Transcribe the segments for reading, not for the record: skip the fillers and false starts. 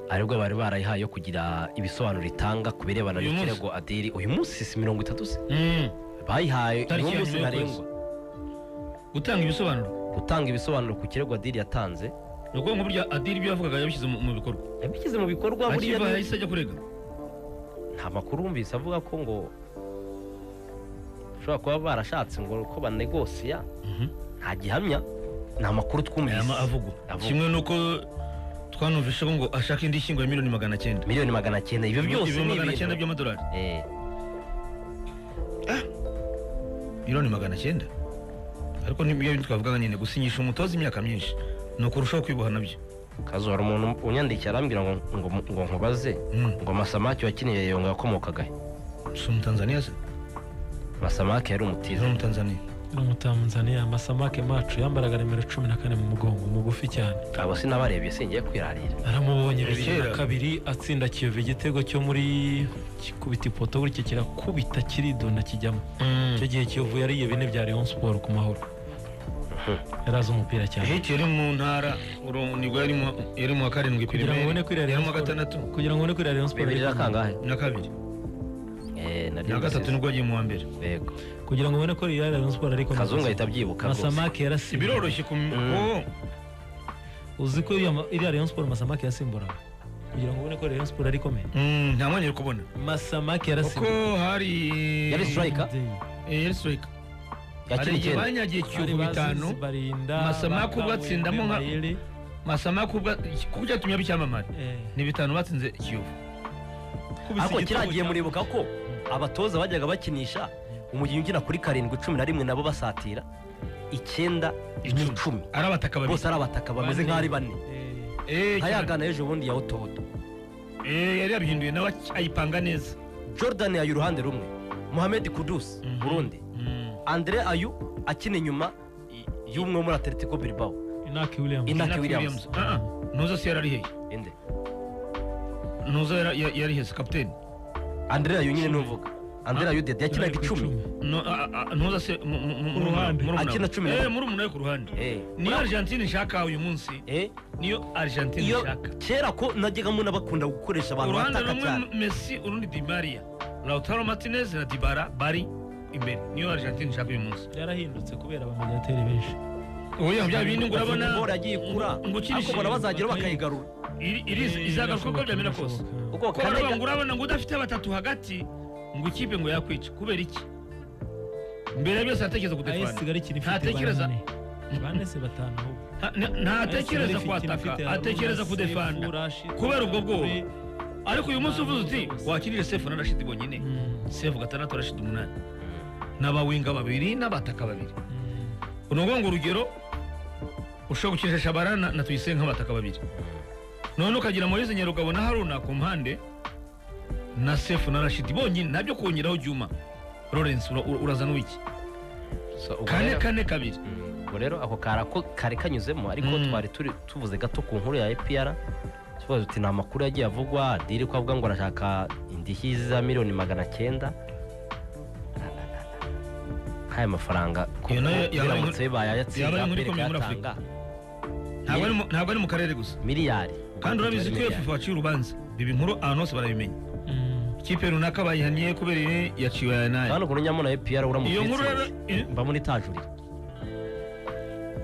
aribwo bari barayihaye kugira ibisobanuro itanga ku birebana n'ikirego Adiri uyu munsi 30 se bayihaye uyu munsi ntarengwa gutanga ibisobanuro ku kirego Adiri yatanze nuko ngo burya Adiri ibyo yavugaga yabishyize mu bikorwa buriya yahise ajya kurega nta makuru wumvise avuga ko ngo ushobora kuba barashatse ngo ko banegosiya nta gihamya nta makuru twumvise avugwa kimwe nuko twanumvishe ngo ashaka indishyi ngo ya $900,000 $900,000 ibyo byose ni $900,000 by'amadolari $900,000 ariko nibyo twavugaga nyine gusinyisha umutoza imyaka myinshi no kurushaho kwiboha nabyo kazora umuntu unyandikira arambira ngo nkubaze ngo Masamaki wakiniye yonga yakomokaga si Umutanzania se Masamaki yari umutiza Umutanzania Masamaki macu yambaraga nimero 14 mu mugongo mugufi cyane abo sinabarebye singiye kwirarira aramubonye bibiri kabiri atsinda Kiyovu igitego cyo muri kubita ipoto buri kirakubita kiridona kijyamo cyo gihe Kiyovu yariye bine bya Rayon Sport ku mahoro yaraza umupira cyane hiti yari mu ntara nibwo yari mu karindwi kugira ngo ubone kwirarira mu gatandatu kugira ngo ubone kwirarira Rayon Sport bibiri kangahe na kabiri na gatatu nibwo agiye mu wa mbere yego kugira ngo ubone ko Rayon Sport ariko Kazungu ahita abyibuka Masamaki yarasimbura biroroshye uzi ko iriya Rayon Sport Masamaki yasimburaga kugira ngo ubone ko Rayon Sport ari komeye nta mwanya uri kubona Masamaki yarasimbura kuko hari yari striker yakiri banyagiye Kiyovu 5 Masamaki ubatsindamo nka Masamaki kuko cyatumye bicyamamara ni 5 batsinze Kiyovu ariko kiragiye muribuka ko abatoza bajyaga bakinisha umugiye ukina kuri 7-11 nabo basatira 9-10 arabataka babiri bose arabataka bameze nk'ari bane hayagana ejo bundi ya Otodo yari yabihinduye nawe ayipanga neza Jordan ayu ruhande rumwe Mohamed Kudus Burundi Andre Ayu akina inyuma y'umwe muri Atletico Bilbao Inaki Williams nuza se yari hehe inde nuza yari hehe captain Andre Ayu nyine nuvuga Andre Ayu dede yakinaga 10 nuza se akina 10 muri umuntu ku ruhande niyo Argentine ishaka uyu munsi niyo Argentine ishaka kera ko najyaga muna bakunda gukoresha abantu bataka cyane Messi urundi Di Maria Lautaro Martinez na Dybala bari imbere niyo Argentine ishaka uyu munsi yarahindutse kubera abamediateri benshi oya bya bindi ngurabona bora agiye kura ako bona bazagera bakayigarura izagaruka ko byamena kose uko kanega ngurabona ngo udafite batatu hagati ngo ikipe ngo yakwica kubera iki mbere byose atekereza kudefana ntatekereza bane se batanu ntatekereza kwataka atekereza kudefanda kubera ubwo bwo ariko uyu munsi uvuze uti wakirire Sefu na Rashid bonyine Sefu 6 Rashid 8 n'abawinga babiri n'abataka babiri unogonga urugero ushobora gukinisha Shabara na Tuyisenga nk'abataka babiri none ukagira Moise Nyarugabo na Haruna ku mpande na Sefu na Rashid bonyine nabyo kongeraho Juma Lawrence urazana wiki kane kabiri rero ako kare kanyuzemo ariko twari tuvuze gato ku nkuru ya APR tuvuze uti nta makuru yagiye avugwa Adiri ko avuga ngo arashaka indishyi za $900,000 haya mafaranga yaramutse bayayatsinda ntabwo ari mu karere gusa miliyari kandi urabizi ko FIFA waciye urubanza bibi nkuru ahantu hose barabimenya ikipe runaka bayihaniye kubera yaciwe aya nayo hano kuno nyamuna APR uramutse mba muri tajurira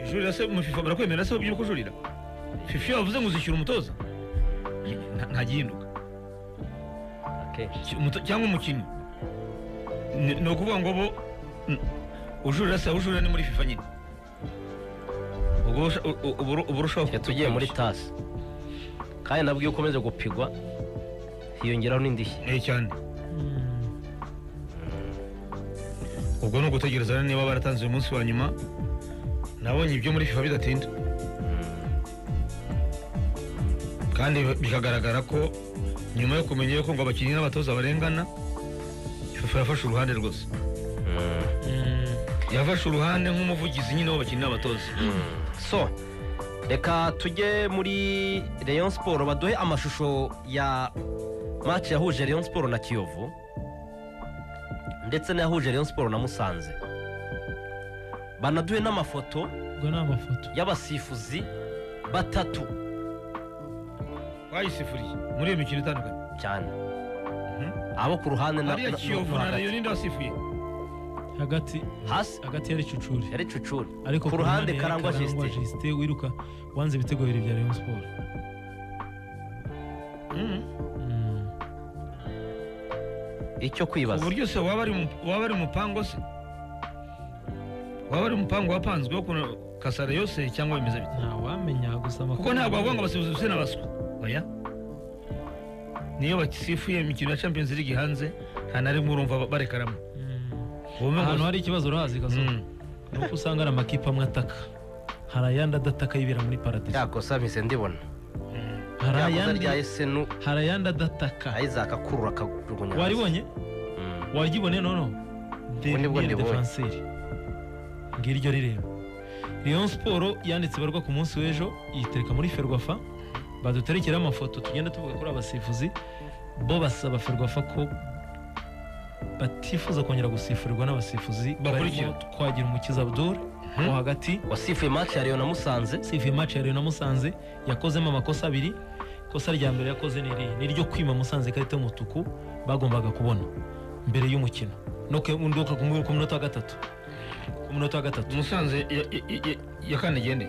ijurira se mu FIFA barakwemera se by'uko ujurira FIFA yavuze ngo uzishyura umutoza ntagihinduka cyangwa umukinnyi ni ukuvuga ngo bo ujurira ni muri FIFA nyine ubwo urushaho tugiye muri tasi kandi nabwo iyo ukomeje gupigwa hiyongeraho n'indishyi cyane ubwo ni ugutegereza niba baratanze uyu munsi wa nyuma nabonye ibyo muri FIFA bidatinda kandi bikagaragara ko nyuma yo kumenya ko ngo abakinnyi n'abatoza barengana FIFA yafashe uruhande rwose yafashe uruhande nk'umuvugizi nyine w'abakinnyi n'abatoza so reka tujye muri Rayon Sport baduhe amashusho ya match yahuje Rayon Sport na Kiyovu ndetse n'yahuje Rayon Sport na Musanze banaduhe n'amafoto y'abasifuzi batatu bayisifuriye muri iyo mikino itandukanye cyane abo ku ruhande hariya Kiyovu na Rayon ninde wasifuye hagati yari Cucuri yari Cucuri ariko ku ruhande Karangwa Justin wiruka wanze ibitego bibiri bya Rayon Sport icyo kwibaza uburyo se waba ari umupango se waba ari umupango wapanzweho kasara yose cyangwa bimeze bite ntawamenya gusa amakuru kuko ntabwo bavuga ngo abasifuzi bose n'abaswa oya niyo bakisifuye imikino ya Champions League hanze nta na rimwe urumva barekaramo ahantu hari ikibazo urahazi gasoza nuko usanga ari amakipe amwe ataka hari ayandi adataka yibera muri paradizo yakosa mpise ndibona hari ayandi adataka ayizaka kurura akajugunya waribonye warigibone nono defenseri ngiryo rireba Rayon Sport yanditse barwa ku munsi w'ejo yitereka muri Ferwafa baduterekera amafoto tugenda tuvuga kuri abasifuzi bo basaba Ferwafa ko batifuza kongera gusifurirwa n'abasifuzi barimo Twagira Umukiza Abdul mo hagati wasifuye match ya Rayon na Musanze yakozemo amakosa abiri kosa rya mbere yakoze ni ryo kwima Musanze ikarita y'umutuku bagombaga kubona mbere y'umukino no ku munota wa gatatu Musanze yakanigende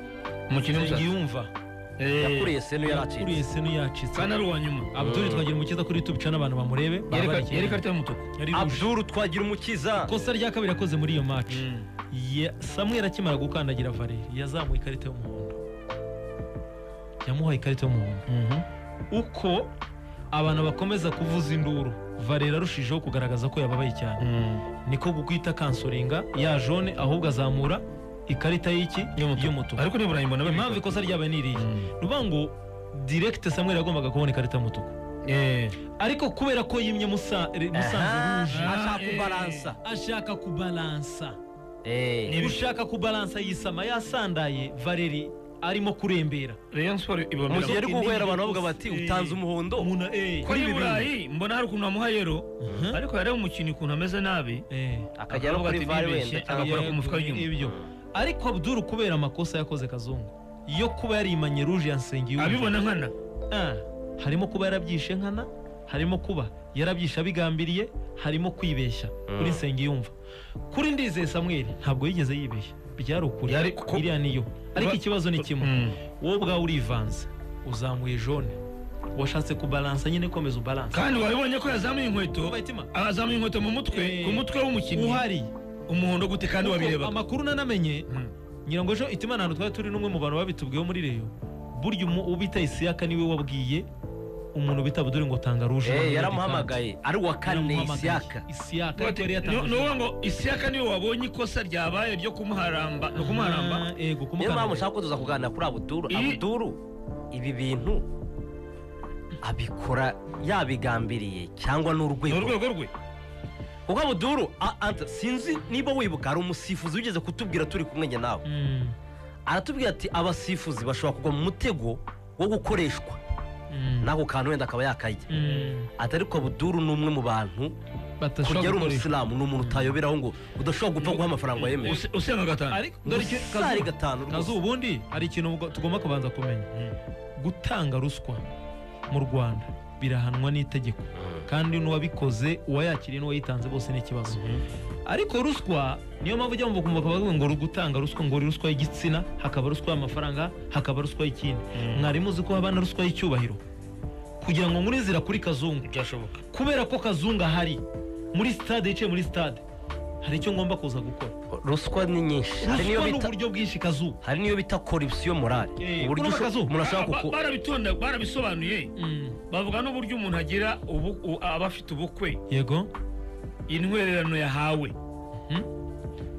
umukino yumva yakuriye senu yaracitse kandi ari uwa nyuma Abdul Twagira Umukiza kuri YouTube channel abantu bamurebe yari karita y'umutuku Abdul Twagira Umukiza kosa rya kabiri yakoze muri iyo match Samuel akimara gukandagira Valeri yazamuye ikarita y'umuhondo yamuhaye ikarita y'umuhondo uko abantu bakomeza kuvuza induru Valeri arushijeho kugaragaza ko yababaye cyane niko gukwita kansoringa ya jaune ahubwo azamura ikarita y'iki y'umutuku ariko nibura imbona impamvu ikosa ryabaye niriye nuvuga ngo direct Samuel yagombaga kubona ikarita y'umutuku ariko kubera ko yimye Musanze rouge ashaka kubalansa ushaka kubalansa yisama yasandaye Valeri arimo kurembera Rayon Sport mu gihe ari guhera abantu bavuga bati utanze umuhondo kuri Burayi mbona hari ukuntu amuha yero ariko yareba umukino ukuntu ameze nabi akajya no kuri VAR wenda agakora ku mufuka w'inyuma ariko Abdul kubera amakosa yakoze Kazungu yo kuba yarimanye rouge ya Nsengiyumva abibona nkana harimo kuba yarabyishe nkana harimo kuba yarabyisha bigambiriye harimo kwibeshya kuri Nsengiyumva kuri Ndizeye Samuel ntabwo yigeze yibeshya byari ukuri iriya niyo ariko ikibazo ni kimwe wowe ubwawe urivanze uzamuye jaune washatse kubalansa nyine komeza ubalansa kandi wabibonye ko yazamuye inkweto mu mutwe ku mutwe w'umukinnyi uhari umuhondo gute kandi wabireba amakuru nanamenye ngira ngo ejo itima ntantu twari turi n'umwe mu bantu babitubwiyeho muri Rayon burya ubita Isiaka niwe wabwiye umuntu bita Abdul ngo tanga rouge yaramuhamagaye ari wa kane Isiaka no ngo Isiaka niwe wabonye ikosa ryabaye ryo kumuharamba niyo mpamvu ushaka ko tuza kuganira kuri Abdul ibi bintu abikora yabigambiriye cyangwa n'urwego rwe kuko Abdul sinzi niba wibuka hari umusifuzi wigeze kutubwira turi kumwe njye nawe aratubwira ati abasifuzi bashobora kugwa mu mutego wo gukoreshwa nako kantu wenda akaba yakajya atari ko Abdul ni umwe mu bantu kujya ari umusilamu ni umuntu utayoberaho ngo udashobora gupfa guha amafaranga yemewe usenga gatanu gatanu kazu ubundi hari ikintu tugomba kubanza kumenya gutanga ruswa mu Rwanda birahanwa n'itegeko kandi n'uwabikoze uwayakiriye n'uwayitanze bose ni ikibazo ariko ruswa niyo mpamvu ujya mu bukumva bakavuga ngo gutanga ruswa ngo ruswa y'igitsina hakaba ruswa y'amafaranga hakaba ruswa y'ikindi mwari muzi ko habana ruswa y'icyubahiro kugira ngo muri zira kuri Kazungu byashoboka kubera ko Kazungu ahari muri stade yicaye muri stade hari icyo ngomba kuza gukora ruswa ni nyinshi hari niyo bita uburyo bwinshi Kazungu hari niyo bita corruption morale uburyo umuntu ashaka barabisobanuye bavuga n'uburyo umuntu agira abafite ubukwe yego intwererano yahawe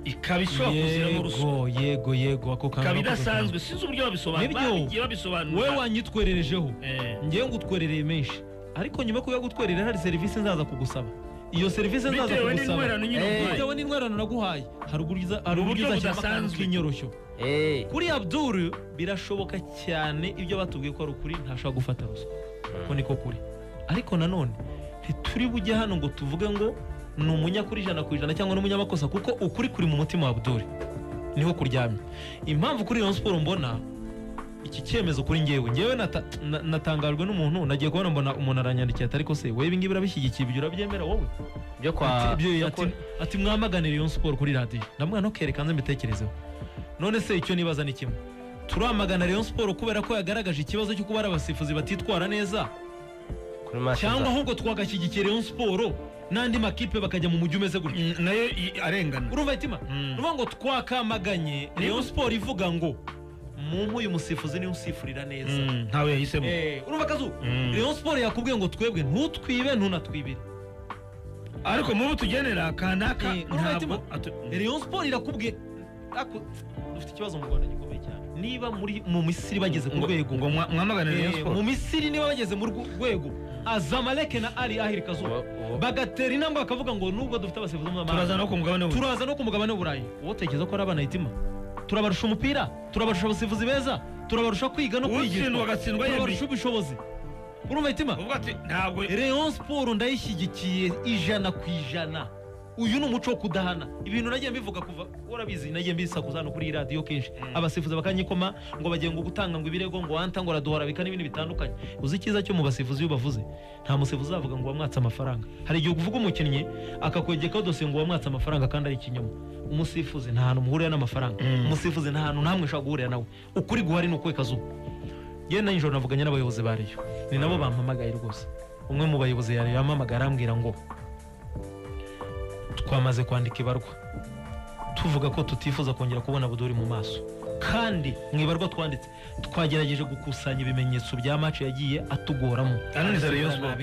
ikaba ishobora kuziramo ruswa yego ako kantu ikaba idasanzwe sinzi uburyo babisobanura wowe wanyitwererejeho ngewe ngutwerereye menshi ariko nyuma ko yagutwerera hari serivisi nzaza kugusaba iyo serivisi nzaza kugusaba bitewe n'intwererano naguhaye hari uburyo uzasanzwe k'inyoroshyo kuri Abdul birashoboka cyane ibyo batubwiye ko ari ukuri ntashobora gufata ruswa ko niko kuri ariko nanone ntituri bujye hano ngo tuvuge ngo ni umunyakuri 100% cyangwa n'umunyamakosa kuko ukuri kuri mu mutima wa Abdul niho kuryamye impamvu kuri Rayon Sport mbona iki cyemezo kuri ngewe natangajwe n'umuntu nagiye kubona mbona umuntu aranyandikiye ati ariko se wewe ibingibi urabishyigikiye ibyo urabyemera wowe byo kwa ati mwamaganira Rayon Sport kuri radio ndamubwira ntukereka nze mbitekerezeho none se icyo nibaza ni kimwe turamagana Rayon Sport kubera ko yagaragaje ikibazo cyo kuba ari abasifuzi batitwara neza cyangwa ahubwo twagashyigikiye Rayon Sport n'andi makipe bakajya mu mujyi umeze gutyo nayo arengana urumva itima uvuga ngo twakamaganye Rayon Sport ivuga ngo uyu musifuzi niwe usifurira neza ntawe yahisemo urumva kazu Rayon Sport yakubwiye ngo twebwe ntutwibe ntunatwibire ariko mubu tugenera kanaka ntabwo Rayon Sport irakubwiye dufite ikibazo mu Rwanda gikomeye cyane niba mu Misiri bageze ku rwego ngo mwamagane Rayon Sport mu Misiri niba bageze mu rwego Zamalek na Al Ahly Kazuba bagatera intambwe bakavuga ngo nubwo dufite abasifuzi mu turaza no ku mugabane w'Uburayi wowe tekereza ko ari abana hitima turabarusha umupira turabarusha abasifuzi beza turabarusha kwiga no kwigisha turabarusha ubushobozi urumva hitima ntabwo Rayon Sport ndayishyigikiye 100%. Uyu ni umuco wo kudahana ibintu nagiye mbivuga kuva urabizi nagiye mbisakuza no kuri radio kenshi abasifuzi bakanyikoma ngo bagiye ngo gutanga ngo ibirego ngo wanta ngo raduhora bika n'ibindi bitandukanye uzi kiza cyo mu basifuzi iyo bavuze nta musifuzi avuga ngo wamwatsa amafaranga hari igihe uvuga umukinnyi akakwegeka dosiye ngo wamwatsa amafaranga kandi ari ikinyoma umusifuzi nta hantu muhurira n'amafaranga umusifuzi nta hantu namwe ushaka guhurira nawe ukuri guhari nuko Kazuba ye na njoro navuganye n'abayobozi bariyo ni nabo bampamagaye rwose umwe mu bayobozi yari yamamagara ambwira ngo twamaze kwandika ibarwa tuvuga ko tutifuza kongera kubona Abuduri mu maso kandi mu ibarwa twanditse twagerageje gukusanya ibimenyetso bya match yagiye atugoramo ananiza Rayon Sport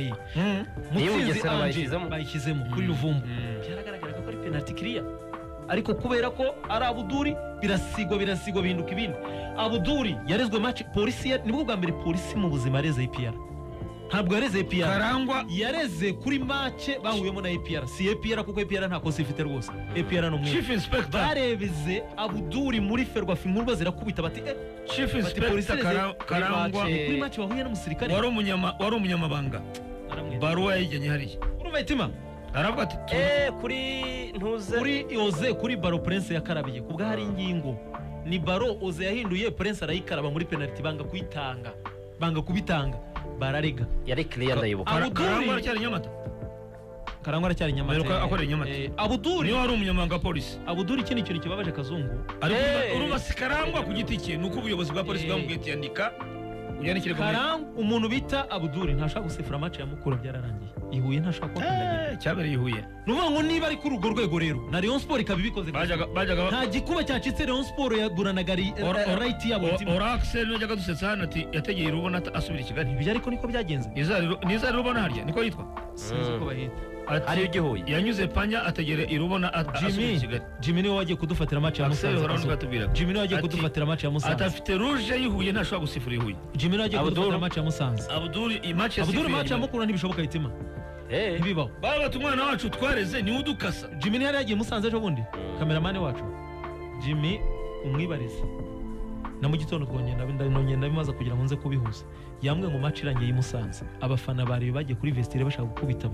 bayishyizemo kuri Ruvumbu byaragaragaraga ko ari penalty clear ariko kubera ko ari Abuduri birasigwa bihinduka ibindi Abuduri yarezwe match polisi nibwo bwa mbere polisi mu buzima yareze APR ntabwo yareze APR Karangwa yareze kuri match bahuyemo na APR si APR kuko APR nta kosa ifite rwose APR no Chief Inspector barebeze Abuduri muri Ferwafa inkuru zirakubita bati Chief Inspector Karangwa kuri match bahuye n'umusirikare wari umunyamabanga baruwa yijyanye hariya urumva itima aravuga ati kuri ntuze kuri Oze kuri Baro Prince yakarabiye kubwa hari ingingo ni Baro Oze yahinduye Prince arayikaraba muri penalty banga kubitanga bararega yari clear ndayibuka Karangwa cyari Nyamata Karangwa aracyari Nyamata akorera Nyamata Abuduri niwe wari umunyamabanga polisi Abuduri ikindi kintu kibabaje Kazungu urumva si Karangwa ku giti cye nuko ubuyobozi bwa polisi bwamubwiye ati yandika uyanikire Karangwa umuntu bita Abuduri ntashaka gusifura match ya Mukura byararangiye ihuye ntashaka kwakandagira cyabereye ihuye nuvuga ngo niba ari kuri urwo rwego rero na Rayon Sport ikabibikoze bajyaga nta gikuba cyacitse Rayon Sport yaguranaga right yabo Oraxel najyaga dusetsa hano ati yategeye Rubona asubira i Kigali ibyo ariko niko byagenze nizari Rubona harya niko yitwa sinzi uko bahita ari igihuye yanyuze Panya ategere Irubona asubira i Kigali Jimmy niwe wagiye kudufatira match ya Musanze Jimmy niwe wagiye kudufatira match ya Musanze atafite rouge yihuye ntashobora gusifura ihuye Jimmy niwe wagiye kudufatira match ya Musanze Abuduri match ya Mukura ntibishoboka itima ntibibaho baba umwana wacu twareze niwe udukasa Jimmy ntiyari yagiye Musanze ejo bundi kameramani wacu Jimmy umwibarize na mu gitondo twongenda bimaze kugira ngo nze kubihuza yamwe mu match irangiye y'Musanze abafana bari bagiye kuri vestire bashaka gukubita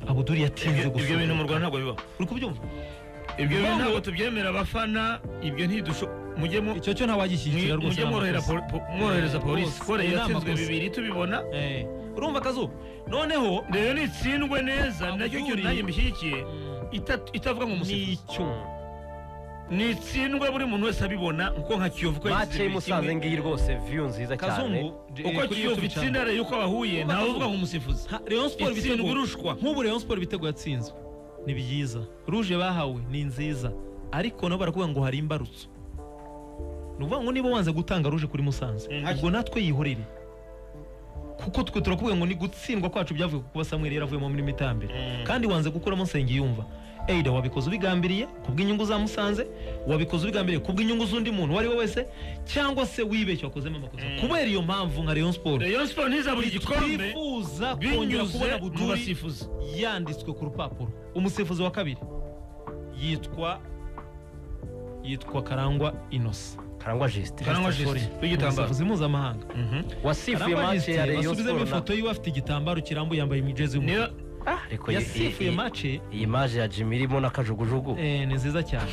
Abuduri yatinze gusa ibyo bintu mu Rwanda ntabwo bibaho uri kubyumva ibyo bintu ntabwo tubyemera abafana ibyo ntidusho mujyemo icyo cyo ntawagishyikira rwose mworohereza polisi kore yatsinzwe 2 tubibona urumva Kazu noneho rero nitsindwe neza nacyo cyo nanjye mbishyigikiye itavuga ngo musifuzi nitsindwe buri muntu wese abibona uko nka Kiyovu ko match Musanze ngiyi rwose view nziza cyane uko Kiyovu itsinda rero uko bahuye ntawe uvuga ngo umusifuzi Rayon Sport bitego nk'ubu Rayon Sport bitego yatsinzwe ni byiza rouge bahawe ni nziza ariko nabo barakuvuga ngo hari imbarutso nuvuga ngo niba wanze gutanga rouge kuri Musanze ubwo natwe yihorere kuko twe turakubwira ngo ni gutsindwa kwacu byavuye kuko Samuel yaravuyemo muri mitambere kandi wanze gukuramo Nsenge yumva Eida wabikoze ubigambiriye kubw'inyungu za Musanze wabikoze ubigambiriye kubw'inyungu z'undi muntu wari we wese cyangwa se wibeshye wakozemo amakosa kubera iyo mpamvu nka Rayon Sport ntizabura igikombe bifuza kongera kubona Abuduri yanditswe ku rupapuro umusifuzi wa kabiri yitwa Karangwa Innocent Karangwa Juste w'igitambaro umusifuzi mpuzamahanga wasifuye match ya Rayon Sport basubizemo ifoto yiwe afite igitambaro kirambuye yambaye imijezi y'umukara ariko yasifuye match iyi match ya Jimmy irimo n'akajugujugu ni nziza cyane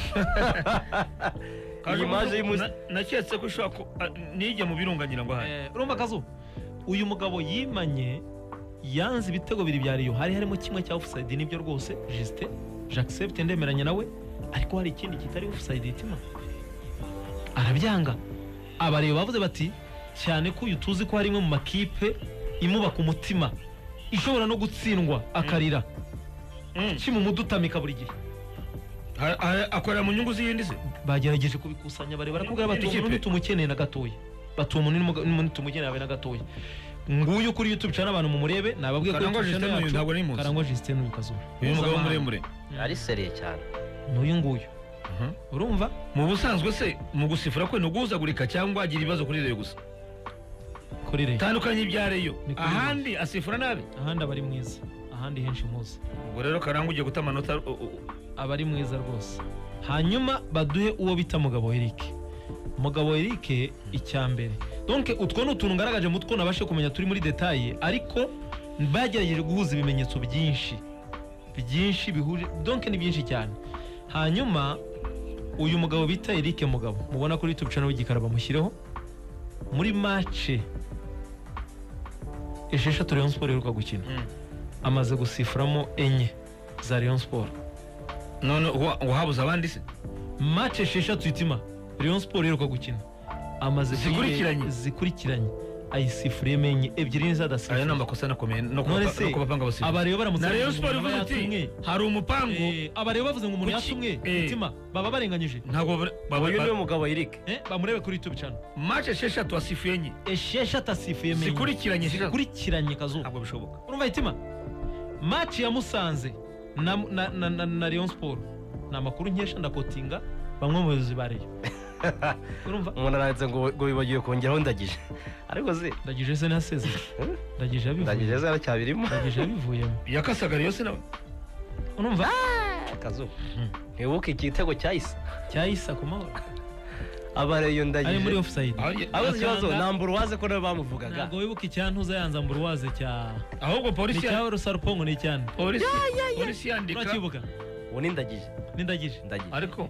iyi maje y'umuzi naketse ko ushobora nijya mu birunganira ngo hari urumva Kazu uyu mugabo yimanye yanze ibitego bibiri bya Rayon hari harimo kimwe cya offside nibyo rwose Justin j'accepte ndemeranya nawe ariko hari ikindi kitari offside itima arabyanga abareba bavuze bati cyane ko uyu tuzi ko harimo mu makipe imubaka umutima ishobora no gutsindwa akarira kimu mudutamika buri gihe akorera mu nyungu z'iyindi se bagerageje kubikusanya bareba barakubwira bati umuntu tumukeneye na gatoya batuye umuntu tumukeneye abe na gatoya nguyu kuri YouTube cyane abantu mu murebe nababwiye ko ntabwo ari munsi Karangwa Justin n'uyu Kazu uyu mugabo muremure ari seriye cyane n'uyu nguyu urumva mu busanzwe se mu gusifura kwe no guhuzagurika cyangwa agira ibibazo kuri Rayon gusa kuri Rayon tandukanye ibya Rayon ahandi asifura nabi ahandi abari mwiza ahandi henshi muzi ubwo rero Karangwa ugiye guta amanota abari mwiza rwose hanyuma baduhe uwo bita Mugabo Eric icyambere donc utwo n'utuntu ngaragaje mutwo nabashe kumenya turi muri detail ariko bagerageje guhuza ibimenyetso byinshi bihuje donc ni byinshi cyane hanyuma uyu mugabo bita Eric Mugabo mubona kuri YouTube channel w'igikara bamushyireho muri match esheshatu Rayon Sport iheruka gukina amaze gusifuramo enye za Rayon Sport none wahabuza abandi se match esheshatu itima Rayon Sport iheruka gukina amaze zikurikiranye ayisifuriye menye ebyiri n'izadasifura ayo namakosa nakomeye no kubapanga basifura abareba baramutse na Rayon Sport ivuga ati hari umupango abareba bavuze ngo umuntu yasumwe itima baba barenganyije ntabwo uyu Mugabo Eric bamurebe kuri YouTube channel match esheshatu asifuye enye esheshatu asifuye menye zikurikiranye Kazu ntabwo bishoboka urumva itima match ya Musanze na Rayon Sport na makuru nkesha ndakotinga bamwe mu bayobozi ba Rayon urumva umuntu aranditse ngo bibagiye kongeraho ndagije ariko se ndagije se naseze ndagije aracyabirimo ndagije abivuyemo yakasaga Rayon se nawe urumva Kazu ntibuke igitego cyahise ku mahoro abareyo ndagije ari muri offside abaze ikibazo Namburuwaze ko nabo bamuvugaga ntabwo wibuka icyantuza yanza Mburuwaze cya ahubwo polisi ya Rusarupongo ni cyane polisi yandika urakibuka uwo ndagije ariko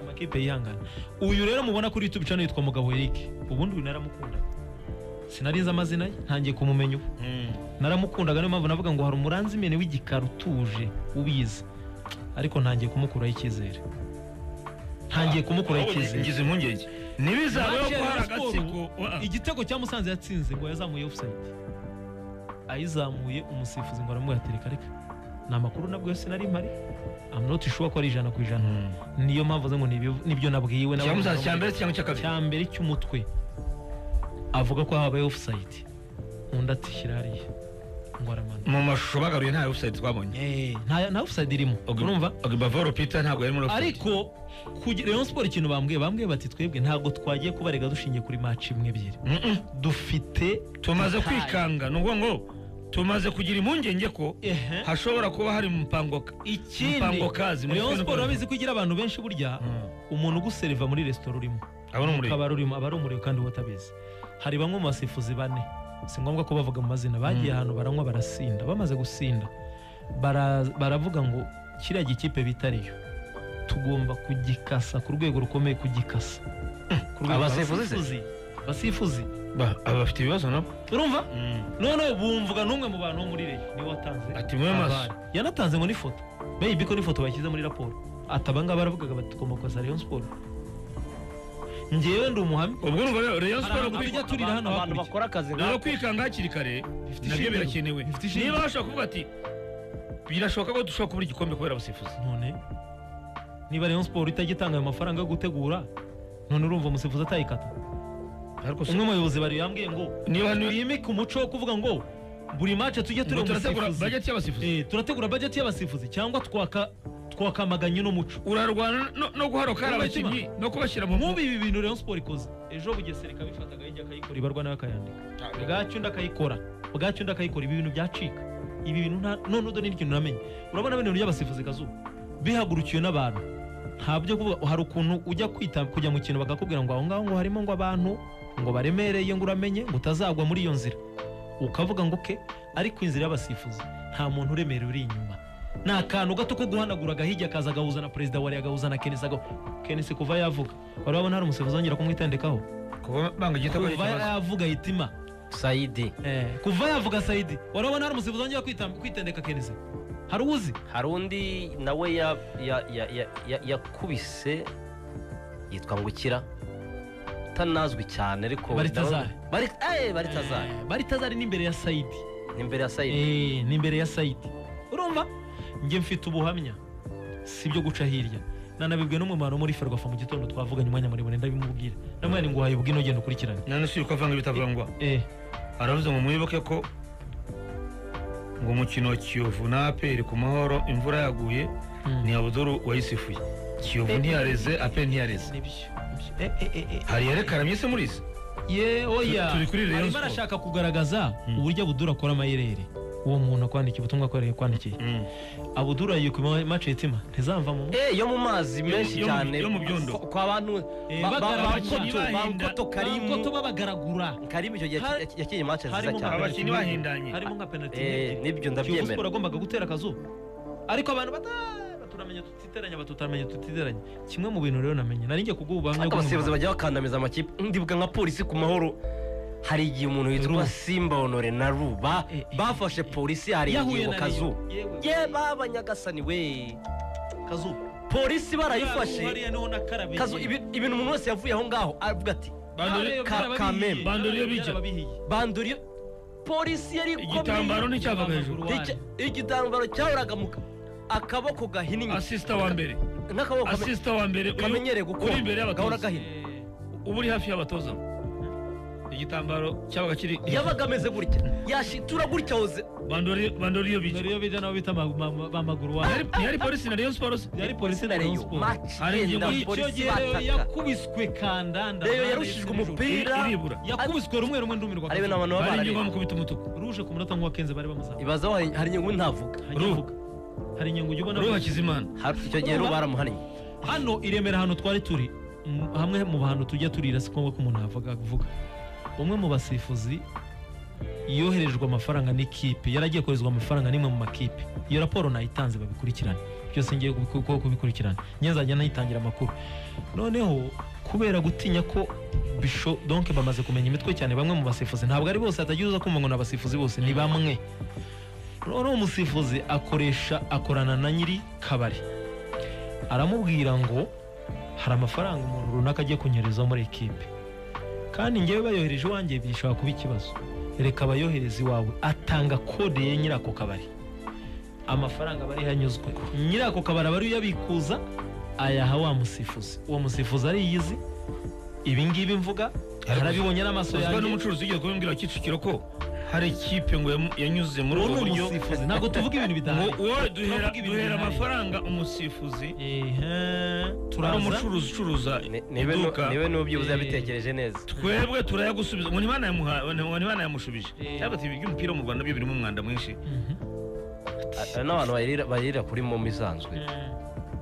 amakipe yihangana uyu rero mubona kuri YouTube channel yitwa Mugabo Eric ubundi uyu naramukunda sinarize amazina ye ntangiye kumumenya ubu naramukundaga niyo mpamvu navuga ngo hari umuranzi imene w'igikara utuje ubizi ariko ntangiye kumukuraho icyizere ngize impungenge nibizabeho ko hari agatsiko igitego cya Musanze yatsinze ngo yazamuye offside ayizamuye umusifuzi ngo aramuhatereka reka na makuru nabwo yose nari mpari I'm not sure ko ari 100%. Niyo mpamvu ngo nibyo nabwiwe na Musanze cyambere cyangwa cyakabiri cyambere cy'umutwe avuga ko habaye offside undi atishyira hariya ngo aramana mu mashusho bagaruye nta offside twabonye nta offside irimo urumva Bavaro Peter ntabwo yari muri offside ariko Rayon Sport ikintu bambwiye bati twebwe ntabwo twagiye kubarega dushingiye kuri match imwe ebyiri dufite tumaze kwikanga nuko ngo tumaze kugira impungenge ko hashobora kuba hari mpango kazi muri Rayon Sport babizi ko igira abantu benshi burya umuntu uguseriva muri restaurant urimo abari umuriro kandi watabizi hari bamwe mu basifuzi bane si ngombwa ko bavuga mu mazina bagiye ahantu baranywa barasinda bamaze gusinda baravuga ngo kiriya gikipe bitariyo tugomba kugikasa ku rwego rukomeye kugikasa abasifuzi abafite ibibazo nabo urumva none bumvuga n'umwe mu bantu bo muri Rayon ni watanze ati mwe maso yanatanze ngo n'ifoto baby ko n'ifoto bashyize muri raporo atabanga baravugaga bati tugomba koza Rayon Sport ngewe ndi umuhamya ubwo ngo Rayon Sport kujya turira hano abantu bakora akazi rero kwikanga hakiri kare nabyo birakenewe niba bashaka kuvuga ati birashoboka ko dushobora kubura igikombe kubera abasifuzi none niba Rayon Sport itagitanga ayo mafaranga yo gutegura none urumva umusifuzi atayikata umwe mu bayobozi bari yambwiye ngo niba yimika umuco wo kuvuga ngo buri match tujye tureba turategura budget y'abasifuzi cyangwa twakamaganye no muco urarwana no guharoka abakinnyi no kubashyira mu ibi bintu Rayon Sport ikoze ejo Bugesera ikabifataga yijya akayikora ibarwa nayo akayandika bwacyo ndakayikora ibi bintu byacika ibi bintu none udo n'ikintu namenye urabona bene y'abasifuzi Kazuba bihagurukiye n'abantu ntabyo kuvuga hari ukuntu ujya kujya mu kintu bagakubwira ngo aho ngaho ngo harimo ngo abantu ngo baremereye ngo uramenye ngo utazagwa muri iyo nzira ukavuga ngo ke ariko inzira y'abasifuzi nta muntu uremereye uri inyuma ni akantu gato ko guhanagura agahigi akaza agahuza na perezida wari agahuza na Kenisi kuva yavuga wari wabona hari umusifuzi wongera kumwitendekaho kuva yavuga hitima Saidi kuva yavuga Saidi wari wabona hari umusifuzi wongera kwitendeka Kenisi hari uzi hari undi nawe yakubise yitwa Ngukira tanazwi cyane ariko Baritazari n'imbere ya Saidi n'imbere ya Saidi urumva nge mfite ubuhamya si byo guca hirya nanabibwe n'umumaro muri Ferwafa mu gitondo twavuganye umwanya muremure ndabimubwira namwe ngo haye ubwino genda ukurikirane none si uko avanga bitavangwa aravuze ngo muyiboke ko ngo umukino wa Kiyovu na APR ku Mahoro imvura yaguye ni Abuduru wayisifuye Kiyovu ntiyareze APR ntiyareze hari yarekaramye se muri se oya turi kuri Rayon Sport arashaka kugaragaza uburyo Abuduru akora amayerere uwo muntu akwandikiye ubutumwa kwandikiye Abuduru ayiye ku match yitima ntizamva mu yo mu mazi menshi cyane yo mu byondo kwa bantu bakoto Karimu babagaragura Karimu icyo gihe yakiye match nziza cyane abakinnyi bahindanye harimo nka penalty nibyo ndabyemera Sport agombaga gutera akazuba ariko abantu turamenya tutiteranya kimwe mu bintu rero namenye nari ngiye kugubamye abasifuzi bajya bakandamiza amakipe ndibuka nka polisi ku Mahoro hari igihe umuntu witwa Simba Honore na Ruba bafashe polisi hari igihe Kazu babanyagasani we Kazu polisi barayifashe Kazu ibintu umuntu wese yavuye aho ngaho avuga ati kameme banduriyo polisi yari igitambaro n'icyavaga hejuru igitambaro cyahoraga mu akaboko gahinnye assistant wa mbere kamenyereye gukora imbere y'abatoza gahini ubu uri hafi y'abatoza igitambaro cyabaga kiri yabaga ameze gutya yashitura gutya hoze bandoriyo bijya nabo bita bamaguru wa yari polisi na Rayon Sport yari polisi na Rayon Sport hari icyo gihe yakubiswe kandanda rero yarushijwe umupira yakubiswe rumwe ndumirwa ari n'abantu bari inyuma mukubita umutuku ruje ku munota nk'uwa Kenze bari bamuzaho ibaza hari inyungu ntavuga hari inyungu ujya ubona Ruba Hakizimana icyo gihe rero baramuhannye hano iremera hano twari turi hamwe mu bantu tujya turira si ngombwa ko umuntu yavuga umwe mu basifuzi yoherejwe amafaranga n'ikipe yaragiye koherezwa amafaranga n'imwe mu makipe iyo raporo nayitanze babikurikirane byose ngiye kubikurikirana nyenzajya nayitangira amakuru noneho kubera gutinya ko donc bamaze kumenya imitwe cyane bamwe mu basifuzi ntabwo ari bose hatagira uza kumva ngo ni abasifuzi bose ni bamwe noneho umusifuzi akorana na nyiri kabari aramubwira ngo hari amafaranga umuntu runaka agiye kunyereza muri ekipe kandi ngewe bayohereje iwanjye bishobora kuba ikibazo reka abayohereza iwawe atanga kode ye nyiri ako kabari amafaranga bari hanyuzwe nyiri ako kabari aba ari uyabikuza ayaha wa musifuzi uwo musifuzi ariyizi ibi ngibi mvuga arabibonye n'amaso yanjye n'umucuruzi ugiye kubimbwira Kicukiro ko hari ikipe ngo yanyuze muri ubu buryo ntabwo tuvuga ibintu bidahari wowe duhera amafaranga umusifuzi turaza umucuruzi ucuruza niwe n'ubyibuze yabitekereje neza twebwe turayagusubiza ngo Imana yamushubije cyangwa ati iby'umupira mu Rwanda byo birimo umwanda mwinshi n'abantu bayirira kuri momo isanzwe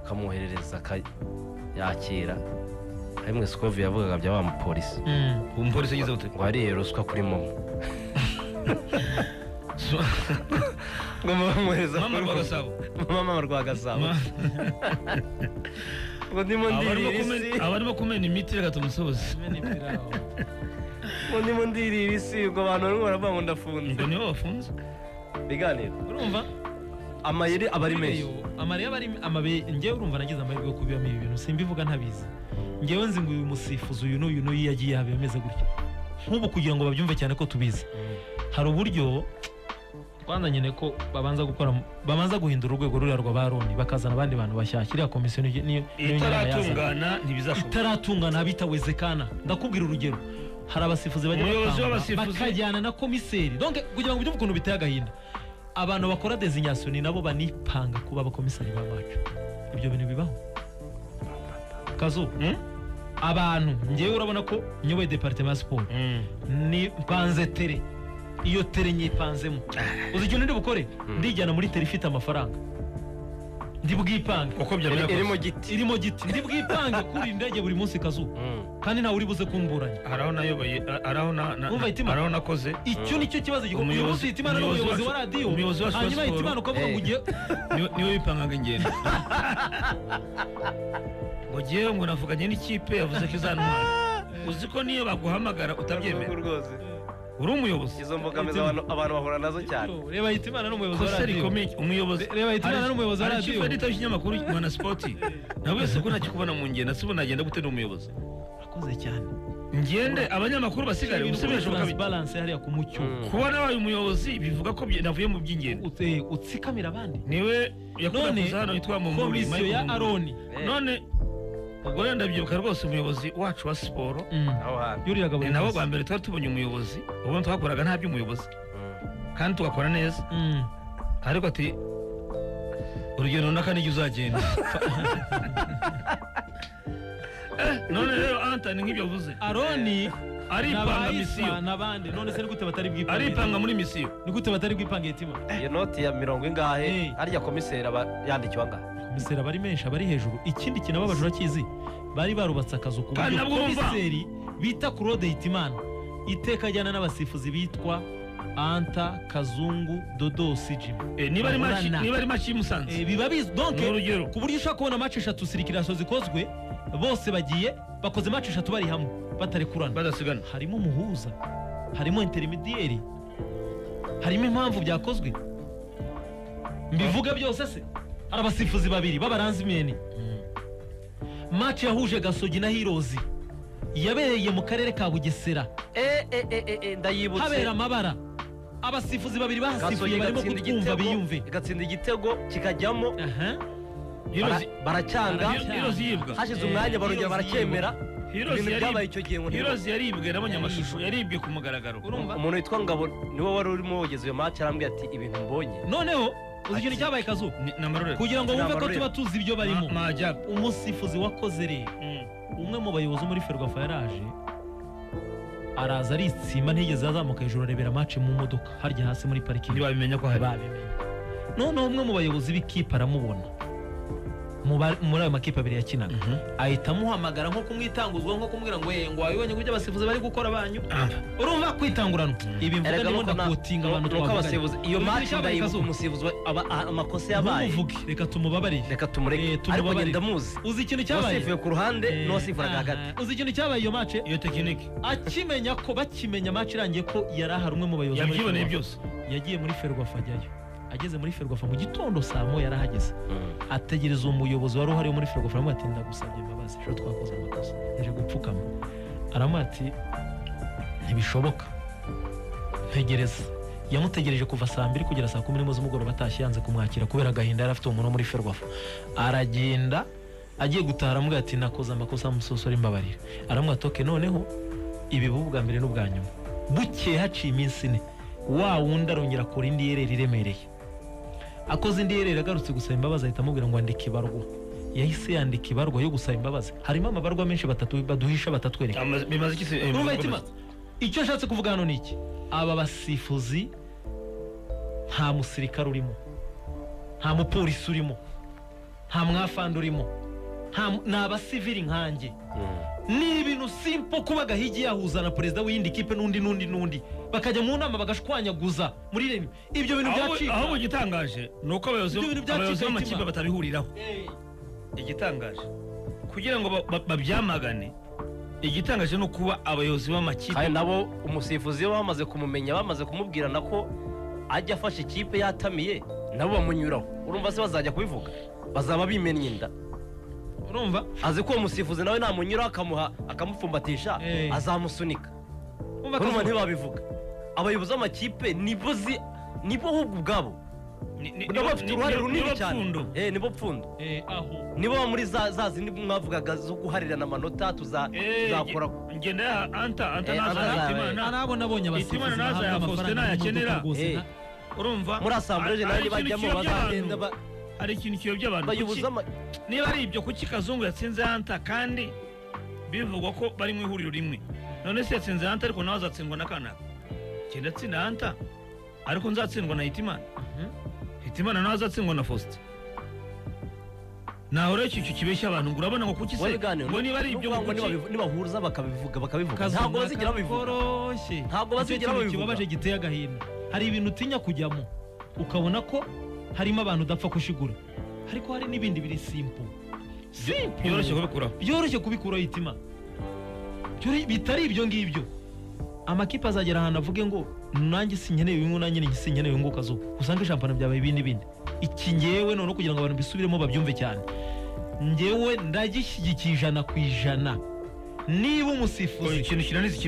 ukamwoherereza yakira hamwe Sikovu yavugaga bya wa mupolisi umupolisi yagize gute ngo hariye ruswa kuri momo mama Rwagasabo ngo ndimo ndirira abarimo kumena imiti reka tumusoze ngo ndimo ndirira isi ubwo abantu barimo baravuga ngo ndafunze ngo niho bafunze biganiro urumva amayeri aba ari menshi ngewe urumva nagize amahirwe yo kubibamo ibi bintu simbivuga ntabizi ngewe nzi ngo uyu musifuzi uyu n'uyu yagiye yabiye ameze gutya nk'ubu kugira ngo babyumve cyane ko tubizi hari uburyo kwanza nyine ko babanza guhindura urwego ruriya rwa baroni bakazana abandi bantu bashyashya iriya komisiyo niyo itaratungana ntibizashoboka itaratungana bitawezekana ndakubwira urugero hari abasifuzi bakajyana na komiseri donc kugira ngo ubyumve ukuntu biteye agahinda abantu bakora designation ni nabo banipanga kuba abakomisari ba match ibyo bintu bibaho Kazu abantu ngewe urabona ko nyoboye departement sport ni panze tere iyo tere nyipanzemo uzi ikintu ndi bukore ndijyana muri tere ifite amafaranga ndi bwipange uko byamera irimo giti irimo giti ndi bwipange kuri indege buri munsi kazu kandi ntawe uri buze kumburanya haraho nayoboye Umva Hitimana. haraho nakoze icyo nicyo kibazo gikomeye uyu munsi Hitimana ni umuyobozi wa radiyo umuyobozi wa hanyuma Sport. Hitimana ukavuga ngo ugiye niwe wipangaga ingendo ngo ngewe ngo navuganye n'ikipe yavuze ko izantwara uzi ko niyo baguhamagara utabyemera rwose uri umuyobozi izo mbogamizi abantu bahura nazo cyane reba Hitimana ni umuyobozi wa kosa radiyo rikomeye umuyobozi Reba Hitimana ni umuyobozi wa hari radiyo. chief editor w'ikinyamakuru Mana Sport nawe wese ko ntakikubona mu ngendo sibo nagenda gute n'umuyobozi akoze cyane ngende abanyamakuru basigare ubusebesho ibintu kabiri balance hariya ku mucyo kuba nabaye umuyobozi bivuga ko navuye mu by'ingendo utsikamira abandi niwe yakunda none kuza hano yitwa mu muri komisiyo ya Aroni none ubwo rero ndabyibuka rwose umuyobozi wacu wa siporo aho hantu yuriraga buri ni nabo munsi. bwa mbere twari tubonye umuyobozi ubundi twakoraga nta by'umuyobozi kandi tugakora neza ariko ati urugendo runaka n'igihe uzagenda none rero Anthony nk'ibyo uvuze Aroni aripanga misiyo n'abandi none se ni gute batari bwipange aripanga muri misiyo ni gute batari bwipange Hitima iyo noti ya mirongo ingahe Eh. harya komiseri aba yandikiwe angahe komiseri abari menshi abari hejuru ikindi kinababaje urakizi bari barubatse akazu ku Kandi buryo nabwo urumva. komiseri bita Claude Hitimana iteka ajyana n'abasifuzi bitwa Anta Kazungu Dodosi Jimmy niba Bahorana. ari maci musanze biba bizi donc Ni urugero. ku buryo ushobora kubona match 3 sirikiraso zikozwe bose bagiye bakoze match 3 bari hamwe batarekurana badasigana harimo umuhuza harimo intermediary harimo impamvu byakozwe mbivuga byose se hari abasifuzi babiri b'abaranzimeni match yahuje Gasogi na Heroes yabereye mu karere ka Bugesera ndayibutse habera amabara abasifuzi babiri bahasifuye barimo kutwumva biyumve igatsinda igitego kikajyamo aha baracyanga Heroes yibwa hashize umwanya barongera baracyemera ibintu byabaye icyo gihe ngo Heroes yaribwe nabonye amashusho yaribwe ku mugaragaro urumva umuntu witwa Ngabo niwe wari urimo wogeza iyo match arambwira ati ibintu mbonye noneho uzi ikintu cyabaye kazu namarore kugira ngo wumve ko N'amarorero. tuba tuzi ibyo barimo majab umusifuzi wakoze rero umwe mu bayobozi muri Ferwafa yaraje araza aritsimba ntiyigeze azamuka hejuru arebera match mu modoka harya hasi muri parikingi ntibabimenya ko hari babimenye noneho umwe mu bayobozi b'ikipe aramubona muri ayo makipe abiri yakinaga ahita amuhamagara nko kumwitanguzwa nko kumubwira ngo ngo wabibonye ko ibyo abasifuzi bari gukora banyu urumva kwitangurana ibi mvuga ndimo ndakotinga abantu twavuganye iyo match ndayibuka umusifuzi amakosa yabaye ntumuvuge reka tumubabarire reka tumureke ariko ngenda muzi uzi ikintu cyabaye wasifuye ku ruhande n'uwasifuraga hagati uzi ikintu cyabaye iyo match iyo tekinike akimenya ko bakimenya match irangiye ko yari ahari umwe mu bayobozi muri yabyiboneye Ferwafa. byose yagiye muri Ferwafa ajyayo ageze muri Ferwafa mu gitondo saa moya yarahageze ategereza umuyobozi wari uhari muri Ferwafa aramubwira ati ndagusabye imbabazi ejo twakoze amakosa yaje gupfukama aramubwira ati ntibishoboka ntegereza yamutegereje kuva saa 2 kugera saa 10 z'umugoroba atashye yanze kumwakira kubera agahinda yari afite umuntu muri Ferwafa aragenda agiye gutaha aramubwira ati nakoze amakosa musosora imbabarira aramubwira ati okay noneho ibi bwa mbere n'ubwa nyuma bukeye haciye iminsi 4 wa wundi arongera akora indi yerera iremereye akoze indi yerera agarutse gusaba imbabazi ahita amubwira ngo andike ibarwa yahise yandika ibarwa yo gusaba imbabazi harimo amabarwa menshi batatu baduhisha batatwereka bimaze iki se urumva Hitima icyo nshatse kuvuga hano ni iki aba basifuzi nta musirikare urimo nta mupolisi urimo nta mwafandi urimo ni abasivili nkanjye ni ibintu simple kuba Gahigi yahuza na perezida w'iyindi kipe n'undi bakajya mu nama bagashwanyaguza muri remi ibyo bintu byacika aho gitangaje nuko abayobozi b'amakipe batabihuriraho igitangaje kugira ngo babyamagane igitangaje no kuba abayobozi b'amakipe kandi nabo umusifuzi we bamaze kumumenya bamaze kumubwirana ko ajya afashe ikipe yatamiye nabo bamunyuraho urumva se bazajya kubivuga bazaba bimennye inda urumva azi ko umusifuzi nawe namunyura akamupfumbatisha azamusunika urumva ntibabivuga abayobozi b'amakipe nibo ahubwo ubwabo nibo bafite uruhare runini cyane nibo pfundo nibo muri za zindi mwavugaga zo guharirana amanota tuzakora ngenda anta naza arabona abonye abasifuzi naza ya Faustin yakenera urumva muri assemblée générale bajyamo bazagenda hari ikintu kiyobya abantu niba ari ibyo kuki Kazungu yatsinze Anta kandi bivugwa ko bari mu ihuriro rimwe none se yatsinze Anta ariko nawe azatsindwa na Kanaka genda tsinda Anta ariko nzatsindwa na Hitimana Hitimana nawe azatsindwa na Faustin naho rero icyo kibeshya abantu ngo urabona ngo kuki se ngo niba ari ibyo ngo nibahuza bakabivuga ntabwo bazigera babivuga ntabwo bazigera babivuga kibabaje giteye agahinda hari ibintu utinya kujyamo ukabona ko harimo abantu udapfa kushigura ariko hari n'ibindi biri simple byoroshye kubikuraho itima bitari ibyo ngibyo amakipe azagera ahantu avuge ngo nanjye sinkeneye bimwe nanjye sinkeneye ngo kazuba usanga shampiyona byabaye ibindi bindi iki ngewe none kugira ngo abantu bisubiremo babyumve cyane ngewe ndagishyigikira 100%. Niba umusifuzi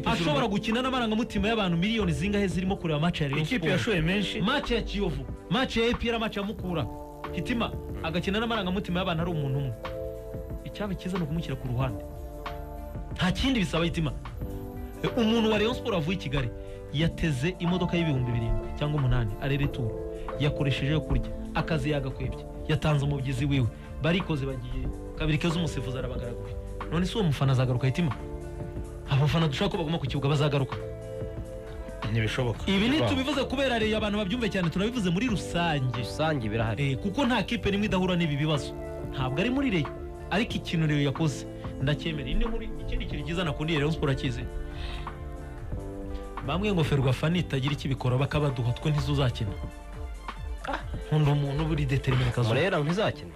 ashobora gukina n'amarangamutima y'abantu miliyoni zingahe zirimo kureba match ya Rayon Sport, ikipe yashoye menshi, match ya Kiyovu, match ya APR, match ya Mukura, hitima agakina n'amarangamutima y'abantu ari umuntu umwe, icyaba kiza no kumushyira ku ruhande, nta kindi bisaba. Hitima umuntu wa Rayon Sport avuye i Kigali yateze imodoka y'ibihumbi 7 cyangwa 8 arere tour, yakoresheje yo kurya akazi yagakwebye, yatanze umubyizi wiwe, barikoze bagiye kabiri keza umusifuzi arabagaraguye. None si uwo mufana azagaruka Hitima? Abafana dushaka ko baguma ku kibuga bazagaruka? Ntibishoboka. Ibi ni tubivuze kubera rero abantu babyumve cyane, turabivuze muri rusange birahari. Kuko nta kipe nimwe idahura n'ibi bibazo, ntabwo ari muri Rayon, ariko ikintu rero yakoze ndacyemera. Ine muri ikindi kintu giza nakundiye Rayon Sport akize, bamwe ngo Ferwafa itagira ikibikora bakabaduha twe ntizuzakina. Nkunda umuntu buri determine kazo rero ntizakina.